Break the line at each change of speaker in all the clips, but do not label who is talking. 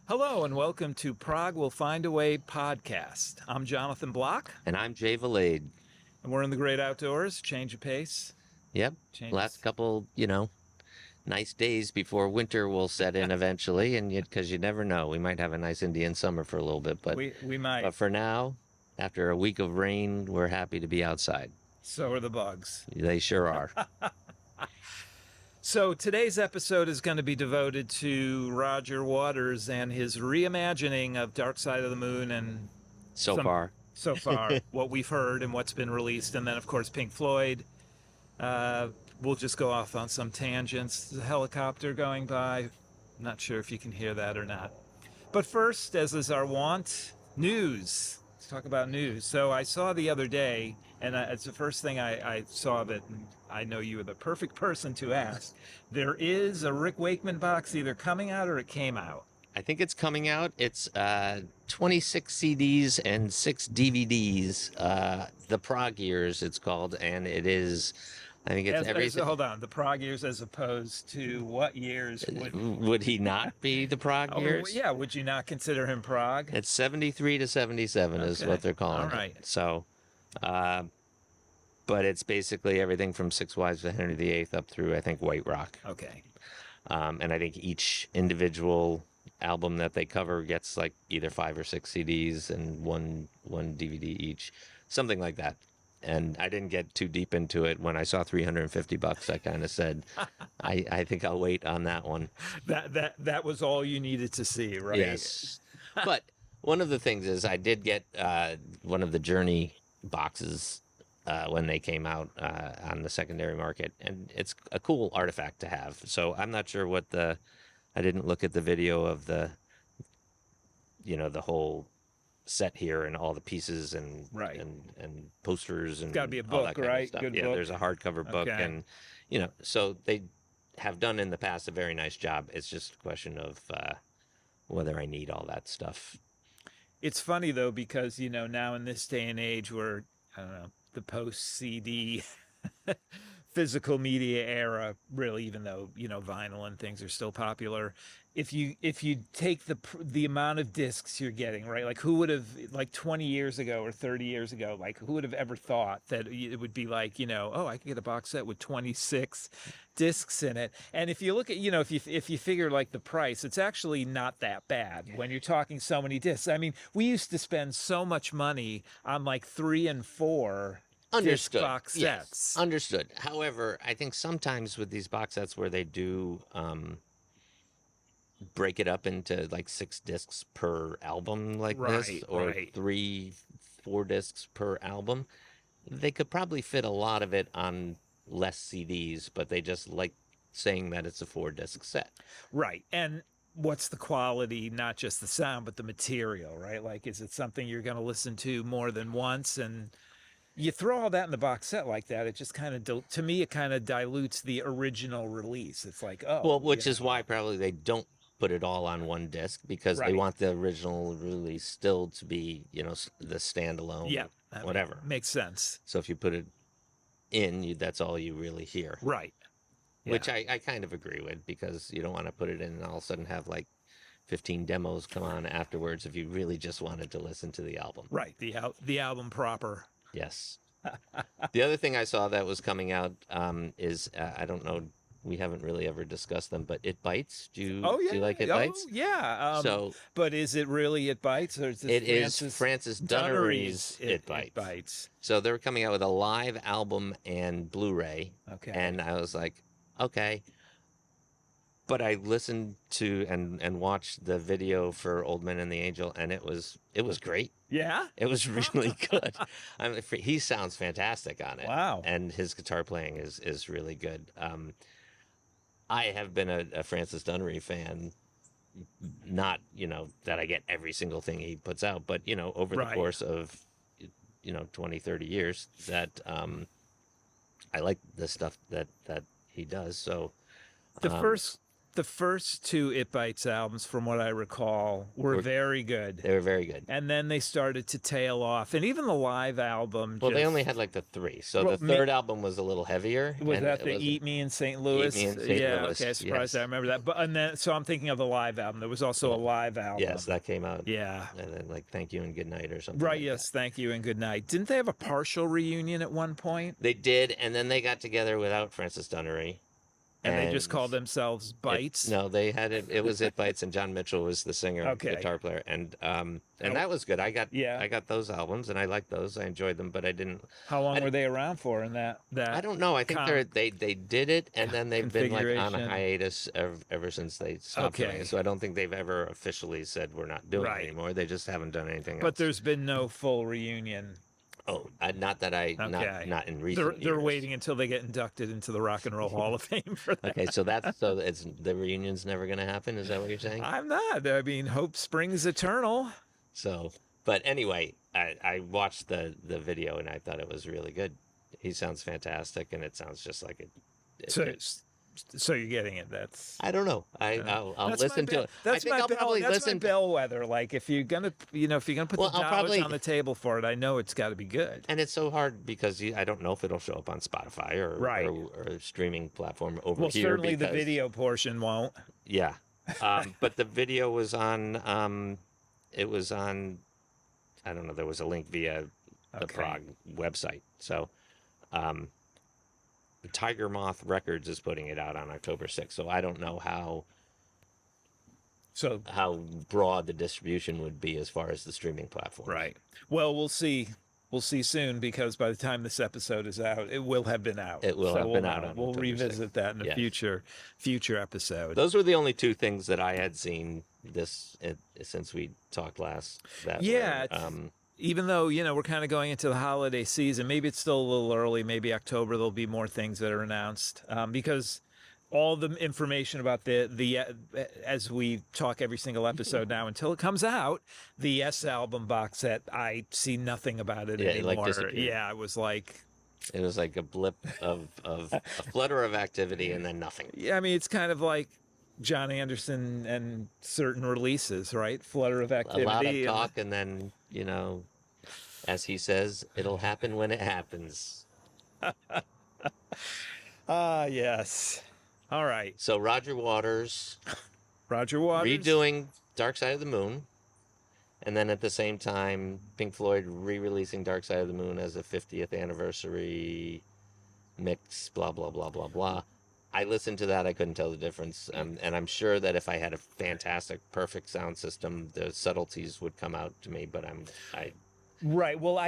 Hello and welcome to Prog Will Find a Way podcast. I'm Jonathan Block,
And I'm Jay Valade.
and we're in the great outdoors. Change of pace.
Yep. Last couple, nice days before winter will set in eventually. And because you never know, we might have a nice Indian summer for a little bit. But
we might.
But for now, after a week of rain, we're happy to be outside.
So are the bugs.
They sure are.
So today's episode is going to be devoted to Roger Waters and his reimagining of Dark Side of the Moon and
So far,
what we've heard and what's been released. And then, of course, Pink Floyd. We'll just go off on some tangents. There's a helicopter going by. Not sure if you can hear that or not. But first, as is our wont, news. Let's talk about news. So I saw the other day, and it's the first thing I saw that I know you are the perfect person to ask. There is a Rick Wakeman box either coming out or it came out.
I think it's coming out. It's 26 CDs and 6 DVDs. The Prog Years, it's called, and it is. I think it's everything.
Hold on, the Prog years as opposed to what years
would he not be the Prog years?
Yeah, would you not consider him Prog?
It's 73 to 77 is what they're calling
All right.
it. So, but it's basically everything from Six Wives of Henry VIII up through, I think, White Rock.
Okay.
And I think each individual album that they cover gets like either 5 or 6 CDs and one DVD each, something like that. And I didn't get too deep into it. When I saw $350, I kind of said, I think I'll wait on that one.
That was all you needed to see, right?
Yes. But one of the things is I did get one of the Journey boxes when they came out on the secondary market. And it's a cool artifact to have. So I'm not sure what I didn't look at the video of the whole set here and all the pieces and posters and
it's got to be a
all
book,
that kind
right?
of stuff.
Good
yeah,
book.
There's a hardcover book,
Okay.
and so they have done in the past a very nice job. It's just a question of whether I need all that stuff.
It's funny though because now in this day and age where I don't know the post CD physical media era, really, even though vinyl and things are still popular, if you take the amount of discs you're getting, right, like who would have, like 20 years ago or 30 years ago, like who would have ever thought that it would be like I could get a box set with 26 discs in it. And if you look at if you figure like the price, it's actually not that bad when you're talking so many discs. I mean, we used to spend so much money on like 3 and 4 disc box sets.
Yes, understood. However, I think sometimes with these box sets where they do break it up into like 6 discs per album like this, or 3-4 discs per album, they could probably fit a lot of it on less CDs, but they just like saying that it's a 4-disc set.
Right. And what's the quality, not just the sound, but the material, right? Like, is it something you're going to listen to more than once? And you throw all that in the box set like that, it just kind of, to me, it kind of dilutes the original release. It's like,
which is why probably they don't put it all on one disc, because they want the original release still to be, the standalone, whatever.
Makes sense.
So if you put it in, that's all you really hear.
Right. Yeah.
Which I kind of agree with, because you don't want to put it in and all of a sudden have like 15 demos come on afterwards if you really just wanted to listen to the album.
Right. The album proper.
Yes. The other thing I saw that was coming out is, I don't know, we haven't really ever discussed them, but It Bites. Do you like It Bites?
Yeah. But is it really It Bites? Or is
it Francis Dunnery's It
Bites.
So they're coming out with a live album and Blu-ray.
Okay.
And I was like, okay. But I listened to and watched the video for Old Man and the Angel, and it was great.
Yeah?
It was really good. He sounds fantastic on it.
Wow.
And his guitar playing is really good. I have been a Francis Dunnery fan, not, that I get every single thing he puts out, but, over the course of, 20, 30 years, that I like the stuff that he does. So
the the first two It Bites albums, from what I recall, were very good.
They were very good.
And then they started to tail off, and even the live album.
Well,
just,
they only had like the 3, so
Well,
the third album was a little heavier.
Was
and
that
it
the
was
Eat Me in St. Louis?
Me in St.
Yeah,
Louis,
okay, surprised
yes.
I remember that. But and then so I'm thinking of the live album. There was also a live album.
Yes, that came out.
Yeah.
And then like Thank You and Good Night or something.
Right,
like
yes,
that.
Thank You and Good Night. Didn't they have a partial reunion at one point?
They did, and then they got together without Francis Dunnery.
And they just called themselves Bites?
No, they had it. It was It Bites, and John Mitchell was the singer, guitar player, and that was good. I got those albums, and I liked those. I enjoyed them, but I didn't.
How long were they around for? In that
I don't know. I think they did it, and then they've been like on a hiatus ever since they stopped doing it. So I don't think they've ever officially said we're not doing it anymore. They just haven't done anything else.
But there's been no full reunion.
Oh, not that I not in recent
They're
years.
waiting until they get inducted into the Rock and Roll Hall of Fame for that.
Okay, so it's the reunion's never going to happen. Is that what you're saying?
I'm not. I mean, hope springs eternal.
So, but anyway, I watched the video and I thought it was really good. He sounds fantastic, and it sounds just like it.
So you're getting it. That's
I don't know. I'll listen to it.
That's
I think I'll probably listen.
My bellwether. Like if you're gonna put the dollars on the table for it, I know it's got to be good.
And it's so hard because I don't know if it'll show up on Spotify or a streaming platform over
well,
here.
Well, certainly the video portion won't.
Yeah, but the video was on. It was on. I don't know. There was a link via the Prog website. So. Tiger Moth Records is putting it out on October 6th, so I don't know how broad the distribution would be as far as the streaming platform.
Right. Well, we'll see. We'll see soon, because by the time this episode is out, it will have been out.
It will have been out.
We'll revisit that in a future episode.
Those were the only 2 things that I had seen since we talked last.
Even though, we're kind of going into the holiday season, maybe it's still a little early. Maybe October there'll be more things that are announced, because all the information about the as we talk every single episode now until it comes out, the Yes album box set, I see nothing about it anymore. It was like a
blip of a flutter of activity and then nothing.
Yeah, I mean, it's kind of like John Anderson and certain releases, right? Flutter of activity.
A lot of talk, and then, as he says, it'll happen when it happens.
Yes. All right.
So Roger Waters redoing Dark Side of the Moon, and then at the same time, Pink Floyd re-releasing Dark Side of the Moon as a 50th anniversary mix, blah, blah, blah, blah, blah. I listened to that. I couldn't tell the difference. And I'm sure that if I had a fantastic, perfect sound system, the subtleties would come out to me. But
Right. Well,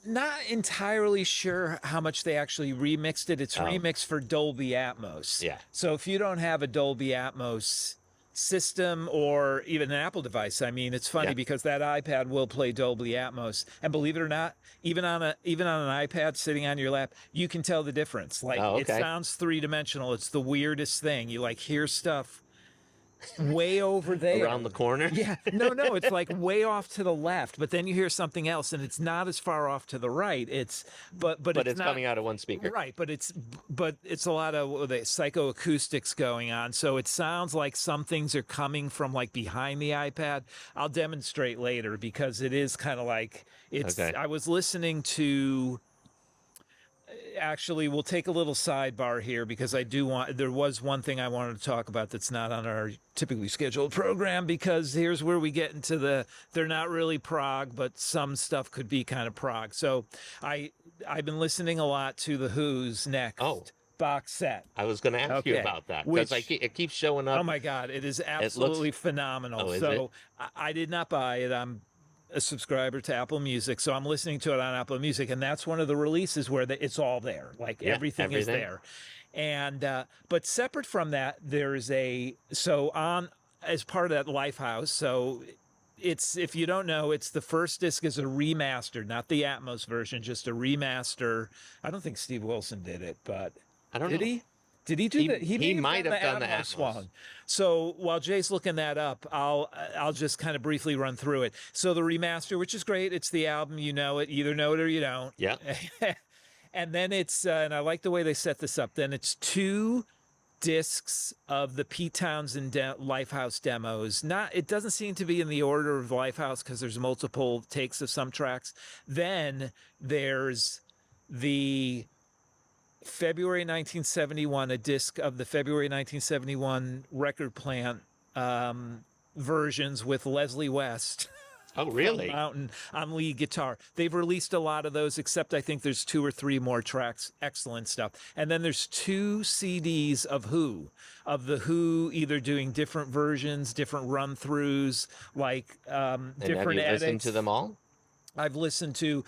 not entirely sure how much they actually remixed it. It's remixed for Dolby Atmos.
Yeah.
So if you don't have a Dolby Atmos system or even an Apple device, I mean, it's funny because that iPad will play Dolby Atmos, and believe it or not, even on an iPad sitting on your lap, you can tell the difference. Like it sounds 3-dimensional. It's the weirdest thing. You hear stuff way over there
around the corner.
Yeah, no, it's like way off to the left, but then you hear something else and it's not as far off to the right. It's but it's not
coming out of one speaker,
right? But it's a lot of psychoacoustics going on, so it sounds like some things are coming from like behind the iPad. I'll demonstrate later, because it is kind of like it's I was listening to. Actually, we'll take a little sidebar here, because there was one thing I wanted to talk about that's not on our typically scheduled program, because here's where we get into they're not really prog, but some stuff could be kind of prog. So I've been listening a lot to the Who's Next box set.
I was going to ask you about that, because it keeps showing up.
Oh my God, it is absolutely phenomenal. I did not buy it. I'm a subscriber to Apple Music, so I'm listening to it on Apple Music, and that's one of the releases where it's all there, like everything is there. And but separate from that, there's as part of that Lifehouse. So it's, if you don't know, it's the first disc is a remaster, not the Atmos version, just a remaster. I don't think Steve Wilson did it, but
I don't know.
Did he? Did he do that?
He might have done the Atmos
one. So while Jay's looking that up, I'll just kind of briefly run through it. So the remaster, which is great, it's the album, you know it, either know it or you don't.
Yeah.
And then it's, and I like the way they set this up. Then it's 2 discs of the Pete Townsend Lifehouse demos. It doesn't seem to be in the order of Lifehouse because there's multiple takes of some tracks. Then there's the February 1971, a disc of the February 1971 Record Plant versions with Leslie West.
Oh, really?
Mountain on lead guitar. They've released a lot of those, except I think there's 2 or 3 more tracks. Excellent stuff. And then there's 2 CDs of the Who, either doing different versions, different run-throughs, like
And
different
have you
edits.
listened to them all?
I've listened to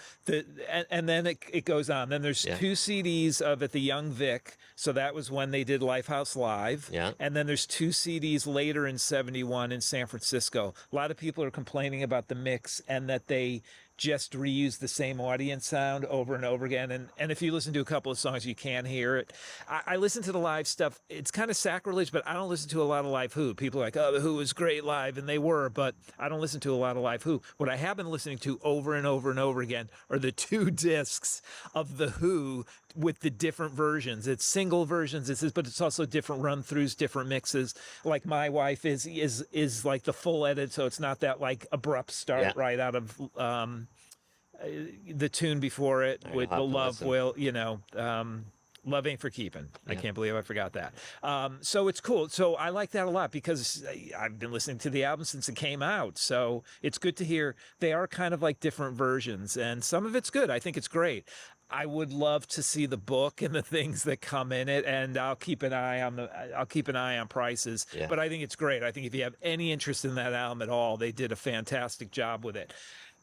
and then it goes on. Then there's 2 CDs of at the Young Vic. So that was when they did Lifehouse Live.
Yeah.
And then there's 2 CDs later in 71 in San Francisco. A lot of people are complaining about the mix and that they just reuse the same audience sound over and over again. And if you listen to a couple of songs, you can hear it. I listen to the live stuff. It's kind of sacrilege, but I don't listen to a lot of live Who. People are like, oh, the Who was great live, and they were, but I don't listen to a lot of live Who. What I have been listening to over and over and over again are the 2 discs of the Who with the different versions. It's single versions, but it's also different run-throughs, different mixes. Like My Wife is like the full edit, so it's not that like abrupt start right out of the tune before it with the love will, love ain't for keeping. I can't believe I forgot that. So it's cool. So I like that a lot because I've been listening to the album since it came out. So it's good to hear they are kind of like different versions, and some of it's good. I think it's great. I would love to see the book and the things that come in it, and I'll keep an eye on prices.
Yeah.
But I think it's great. I think if you have any interest in that album at all, they did a fantastic job with it.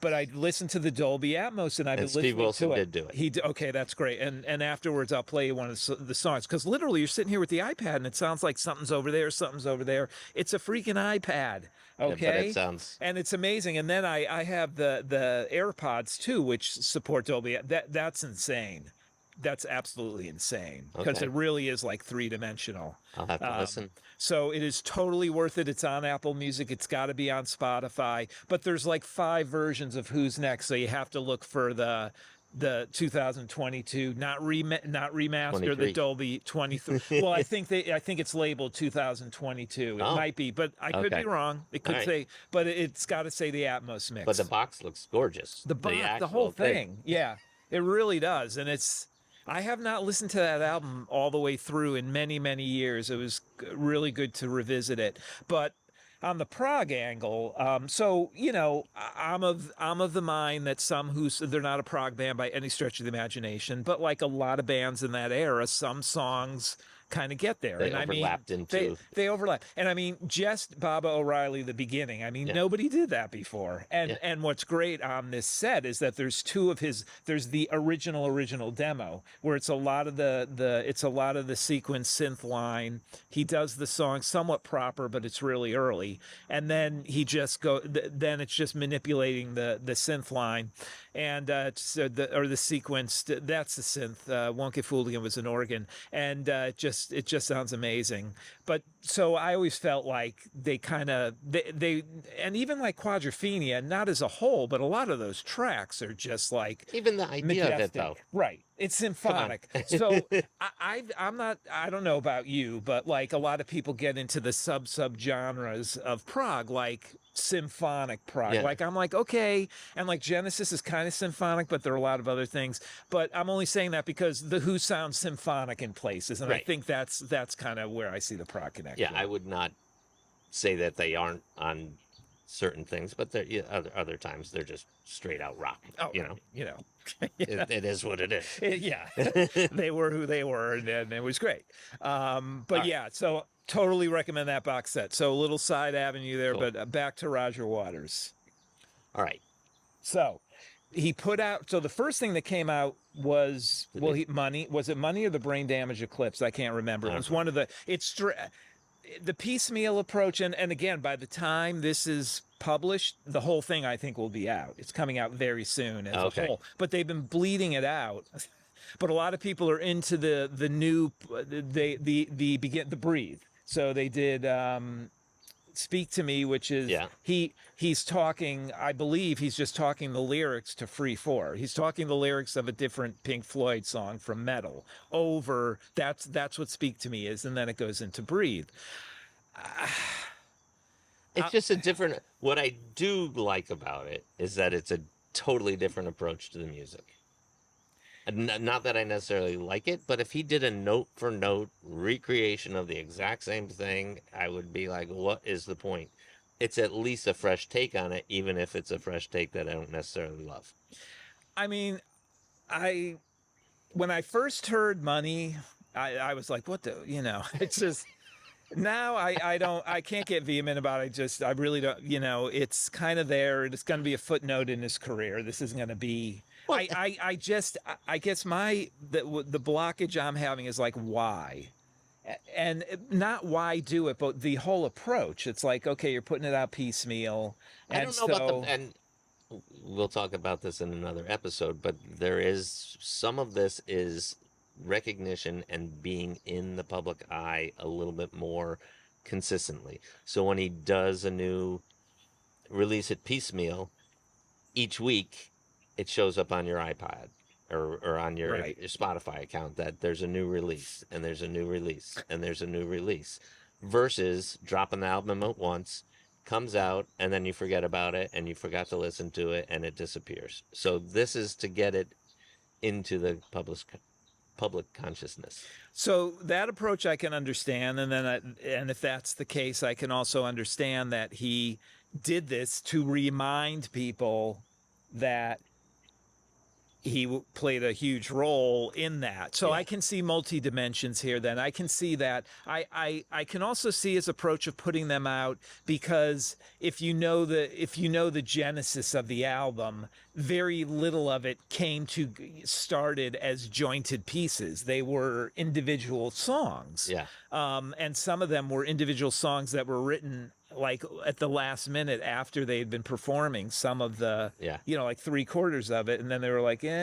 But I listened to the Dolby Atmos, and I've been listening
Steve Wilson
to it.
did do it.
Okay, that's great. And afterwards, I'll play one of the songs, because literally you're sitting here with the iPad, and it sounds like something's over there, something's over there. It's a freaking iPad. Okay,
Yeah, but it sounds,
and it's amazing. And then I have the AirPods too, which support Dolby. That's insane. That's absolutely insane, because
Okay.
it really is like 3-dimensional.
I'll have to listen.
So it is totally worth it. It's on Apple Music. It's got to be on Spotify. But there's like 5 versions of Who's Next, so you have to look for the 2022, not remaster,
23.
the Dolby 23. Well, I think it's labeled 2022. It might be, but I could be wrong. It could say, but it's got to say the Atmos mix.
But the box looks gorgeous.
The whole thing. Yeah, it really does. And I have not listened to that album all the way through in many, many years. It was really good to revisit it. But on the Prog angle, so I'm of the mind that they're not a prog band by any stretch of the imagination, but like a lot of bands in that era, some songs kind of get there.
They overlapped into.
They overlap. And I mean, just Baba O'Reilly, the beginning. I mean, nobody did that before. And what's great on this set is that there's 2 of there's the original demo where it's a lot of the sequence synth line. He does the song somewhat proper, but it's really early. And then then it's just manipulating the synth line. And the sequence, that's the synth. Won't Get Fooled Again was an organ. And it just sounds amazing. But so I always felt like they kind of they and even like Quadrophenia, not as a whole, but a lot of those tracks are just like
Even the idea
majestic.
of it, though.
Right. It's symphonic. So I don't know about you, but like a lot of people get into the sub genres of prog, like symphonic prog.
Yeah.
Like I'm like, okay. And like Genesis is kind of symphonic, but there are a lot of other things. But I'm only saying that because the Who sounds symphonic in places. And I think that's kind of where I see the prog connection.
Yeah, I would not say that they aren't on certain things, but other times they're just straight out rock.
Oh,
Yeah. It is what it is.
Yeah, they were who they were, and it was great. So totally recommend that box set. So a little side avenue there,
Cool.
but back to Roger Waters.
All right.
So he put out. So the first thing that came out was Money. Was it Money or the Brain Damage Eclipse? I can't remember. It was one of the. The piecemeal approach, and again, by the time this is published, the whole thing I think will be out. It's coming out very soon as a whole. But they've been bleeding it out. But a lot of people are into the new the Breathe. So they did Speak to Me, which is
Yeah.
he's talking, I believe he's just talking the lyrics to Free 4. He's talking the lyrics of a different Pink Floyd song from Metal over. That's what Speak to Me is, and then it goes into Breathe.
It's just a different. What I do like about it is that it's a totally different approach to the music. Not that I necessarily like it, but if he did a note for note recreation of the exact same thing, I would be like, what is the point? It's at least a fresh take on it, even if it's a fresh take that I don't necessarily love.
I mean, I when I first heard Money, I was like, what the, it's just now I can't get vehement about it. I really don't, it's kind of there. It's going to be a footnote in his career. This isn't going to be,
Well,
I guess the blockage I'm having is like, why? And not why do it, but the whole approach. It's like, okay, you're putting it out piecemeal.
I
And
don't know about
so,
the, and we'll talk about this in another episode, but there is some of this is recognition and being in the public eye a little bit more consistently. So when he does a new release it piecemeal, each week it shows up on your iPod or on your,
Right.
your Spotify account that there's a new release and there's a new release and there's a new release versus dropping the album at once, comes out and then you forget about it and you forgot to listen to it and it disappears. So this is to get it into the public consciousness.
So that approach I can understand, and and if that's the case, I can also understand that he did this to remind people that he played a huge role in that. So
Yeah.
I can see multi dimensions here. Then I can see that. I can also see his approach of putting them out because if you know the genesis of the album, very little of it started as jointed pieces. They were individual songs.
Yeah.
And some of them were individual songs that were written like at the last minute after they had been performing some of the,
Yeah.
like 3/4 of it. And then they were like,
We need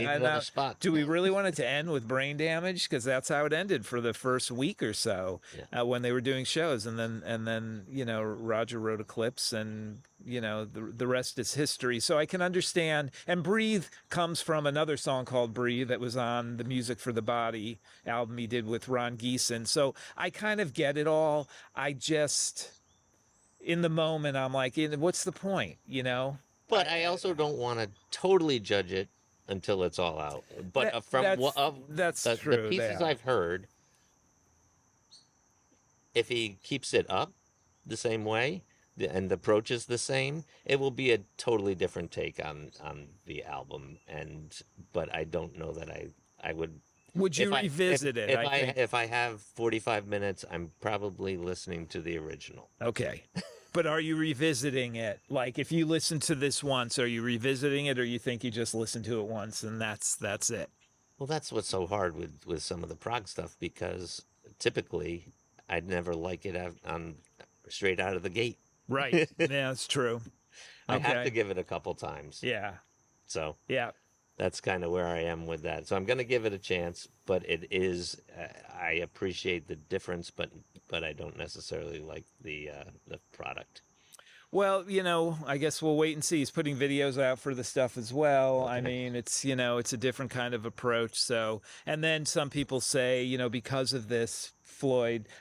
another spot.
do we really want it to end with Brain Damage? Because that's how it ended for the first week or so when they were doing shows. And then, Roger wrote Eclipse and, the rest is history. So I can understand. And Breathe comes from another song called Breathe that was on the Music for the Body album he did with Ron Geeson. So I kind of get it all. I just, in the moment, I'm like, what's the point,
But I also don't want to totally judge it until it's all out. But
that's
the
true.
pieces
yeah.
I've heard, if he keeps it up the same way and the approach is the same, it will be a totally different take on the album. But I don't know that I would.
Would you
if
revisit it?
If I have 45 minutes, I'm probably listening to the original.
Okay. But are you revisiting it? Like, if you listen to this once, are you revisiting it, or you think you just listened to it once and that's it?
Well, that's what's so hard with some of the prog stuff, because typically I'd never like it on straight out of the gate.
Right. Yeah, that's true.
I
Okay.
have to give it a couple times.
Yeah.
So
Yeah.
that's kind of where I am with that. So I'm going to give it a chance, but it is, I appreciate the difference, but I don't necessarily like the product.
Well, I guess we'll wait and see. He's putting videos out for the stuff as well.
Okay.
I mean, it's a different kind of approach. So, and then some people say, because of this,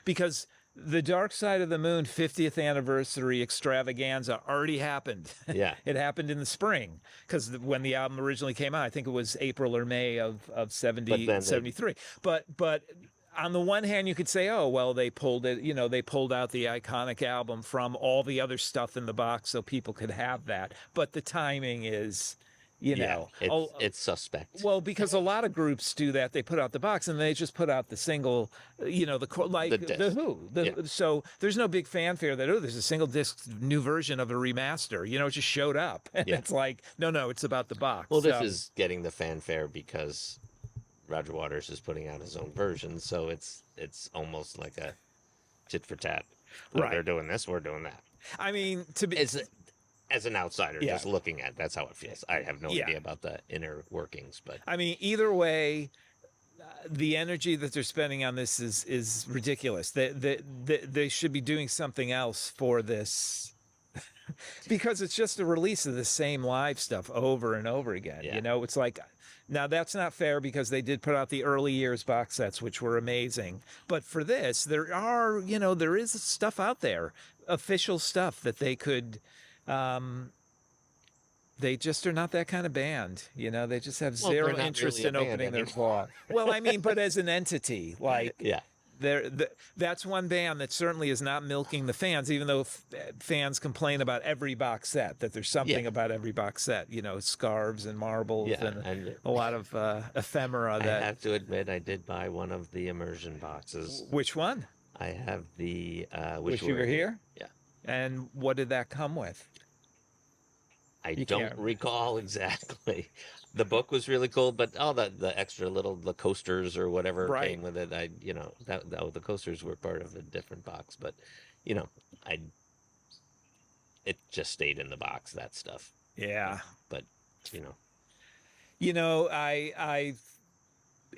because the Dark Side of the Moon 50th anniversary extravaganza already happened.
Yeah.
It happened in the spring because when the album originally came out, I think it was April or May of 73. But on the one hand, you could say, oh, well, they pulled it, they pulled out the iconic album from all the other stuff in the box so people could have that. But the timing is,
it's suspect.
Well, because a lot of groups do that. They put out the box and they just put out the single, the Who. So there's no big fanfare that, there's a single disc new version of a remaster. It just showed up. And it's like, no, it's about the box.
Well, this is getting the fanfare because Roger Waters is putting out his own version, so it's almost like a tit for tat.
Right.
They're doing this, we're doing that.
I mean,
As an outsider, just looking at it, that's how it feels. I have no idea about the inner workings, but
I mean, either way, the energy that they're spending on this is ridiculous. They should be doing something else for this because it's just a release of the same live stuff over and over again.
Yeah.
You know, it's like now that's not fair because they did put out the early years box sets, which were amazing. But for this, there is stuff out there, official stuff that they could. They just are not that kind of band, They just have
Well,
zero
they're not
interest
really a
in
band
opening their
anymore.
vault. Well, I mean, but as an entity, like
Yeah.
that's one band that certainly is not milking the fans, even though fans complain about every box set, that there's something
Yeah.
about every box set, scarves and marbles
Yeah,
and
and
a lot of ephemera.
I
That
have to admit, I did buy one of the immersion boxes.
Which one?
I have the
Wish You Were Here?
Yeah.
And what did that come with?
I
You
don't
can't-
recall exactly. The book was really cool, but all the extra the coasters or whatever
Right.
came with it. The coasters were part of a different box, but I it just stayed in the box, that stuff.
Yeah.
But
I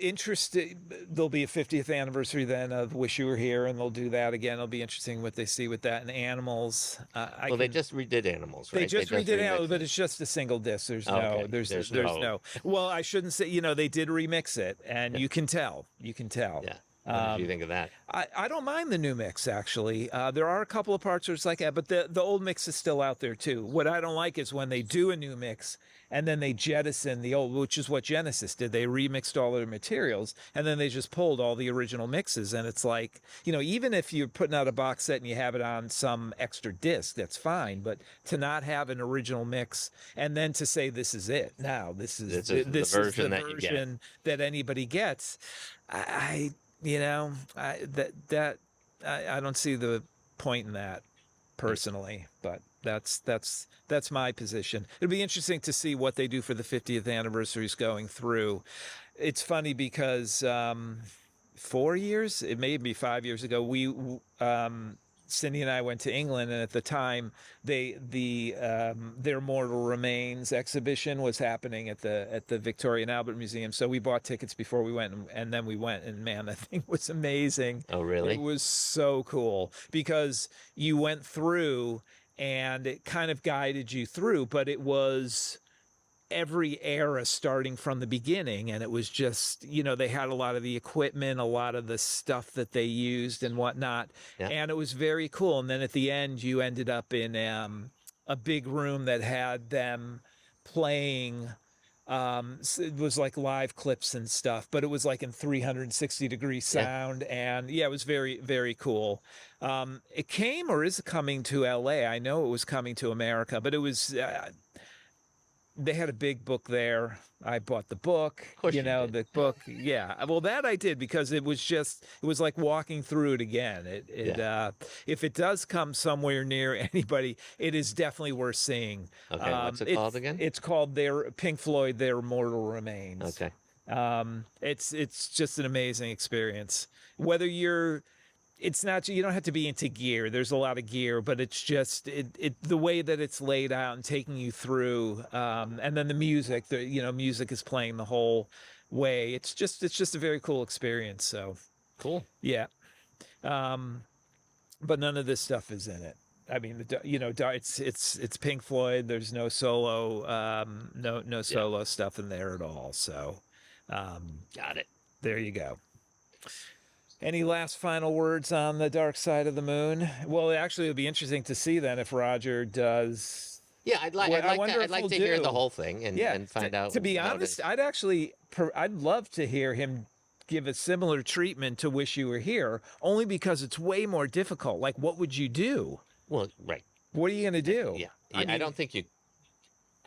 interested. There'll be a 50th anniversary then of Wish You Were Here, and they'll do that again. It'll be interesting what they see with that and Animals.
they just redid Animals, right?
They just redid Animals,
remixed
but it's just a single disc. There's
Okay.
no, there's
There's
no.
no-
Well, I shouldn't say. They did remix it, and you can tell.
Yeah. What did you think of that?
I don't mind the new mix actually. There are a couple of parts where it's like that, but the old mix is still out there too. What I don't like is when they do a new mix and then they jettison the old, which is what Genesis did. They remixed all their materials and then they just pulled all the original mixes. And it's like, even if you're putting out a box set and you have it on some extra disc, that's fine. But to not have an original mix and then to say this is it now, this is the
version that you get.
version that anybody gets, I don't see the point in that personally, but that's my position. It'll be interesting to see what they do for the 50th anniversaries going through. It's funny because 4 years, it may be 5 years ago, Cindy and I went to England, and at the time, their Mortal Remains exhibition was happening at the Victoria and Albert Museum. So we bought tickets before we went, and then we went, and man, that thing was amazing.
Oh, really?
It was so cool because you went through, and it kind of guided you through, but it was every era starting from the beginning, and it was just they had a lot of the equipment, a lot of the stuff that they used and whatnot, and it was very cool. And then at the end you ended up in a big room that had them playing it was like live clips and stuff, but it was like in 360-degree sound. And it was very, very cool. It came or is coming to LA. I know it was coming to America, but it was they had a big book there. I bought the book,
Of course you did.
the book. Yeah. Well, that I did because it was like walking through it again. If it does come somewhere near anybody, it is definitely worth seeing.
Okay. What's it called again?
It's called Pink Floyd, Their Mortal Remains.
Okay.
It's just an amazing experience. Whether it's not, you don't have to be into gear. There's a lot of gear, but it's just the way that it's laid out and taking you through, and then the music. Music is playing the whole way. It's just a very cool experience. So
Cool.
yeah, but none of this stuff is in it. I mean, it's Pink Floyd. There's no solo, no solo stuff in there at all. So
Got it.
there you go. Any last final words on the Dark Side of the Moon? Well, actually, it'll be interesting to see then if Roger does.
Yeah, I'd like to hear the whole thing and find out.
To be
how it
honest,
is.
I'd love to hear him give a similar treatment to Wish You Were Here, only because it's way more difficult. Like, what would you do?
Well, right.
What are you going to do?
Yeah.
I mean,
don't think you.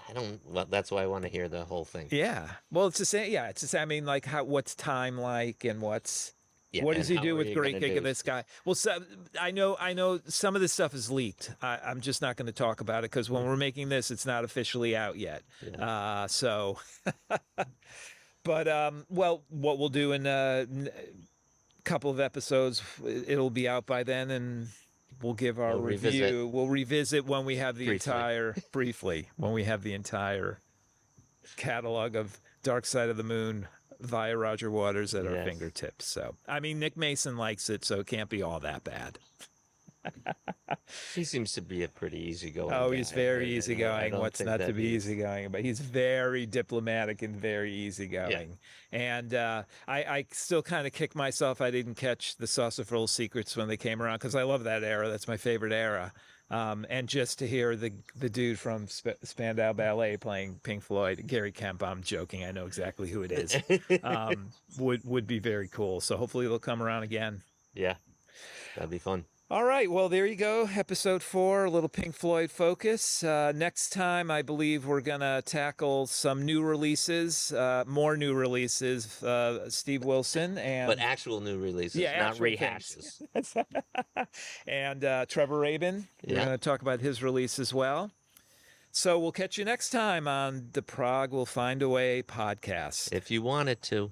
I don't. Well, that's why I want to hear the whole thing.
Yeah. Well, it's the same. Yeah, it's the same. I mean, like, what's time like, and what's.
Yeah,
What does
and
he do
how are
with
you
Great
gonna
Gig
do-
of this guy? Well, I know some of this stuff is leaked. I'm just not going to talk about it because when we're making this, it's not officially out yet.
Yeah.
But well, what we'll do in a couple of episodes, it'll be out by then, and we'll give our
We'll
review.
revisit.
We'll revisit when we have the
Briefly.
briefly when we have the entire catalog of Dark Side of the Moon via Roger Waters at our
Yes.
fingertips. So, I mean, Nick Mason likes it, so it can't be all that bad.
He seems to be a pretty easygoing
Oh,
guy.
he's very
I
easygoing.
don't
What's
think
not to
that
be
he's-
easygoing? But he's very diplomatic and very easygoing. And I still kind of kick myself I didn't catch the Saucerful Secrets when they came around because I love that era. That's my favorite era. And just to hear the dude from Spandau Ballet playing Pink Floyd, Gary Kemp, I'm joking. I know exactly who it is. Would be very cool. So hopefully they'll come around again.
Yeah, that'd be fun.
All right, well, there you go. Episode 4, a little Pink Floyd focus. Next time, I believe we're going to tackle some new releases, more new releases. Steve Wilson and...
But actual new releases,
Yeah,
not
actual
rehashes.
and Trevor Rabin. We're
Yeah.
going to talk about his release as well. So we'll catch you next time on the Prog Will Find a Way podcast.
If you wanted to.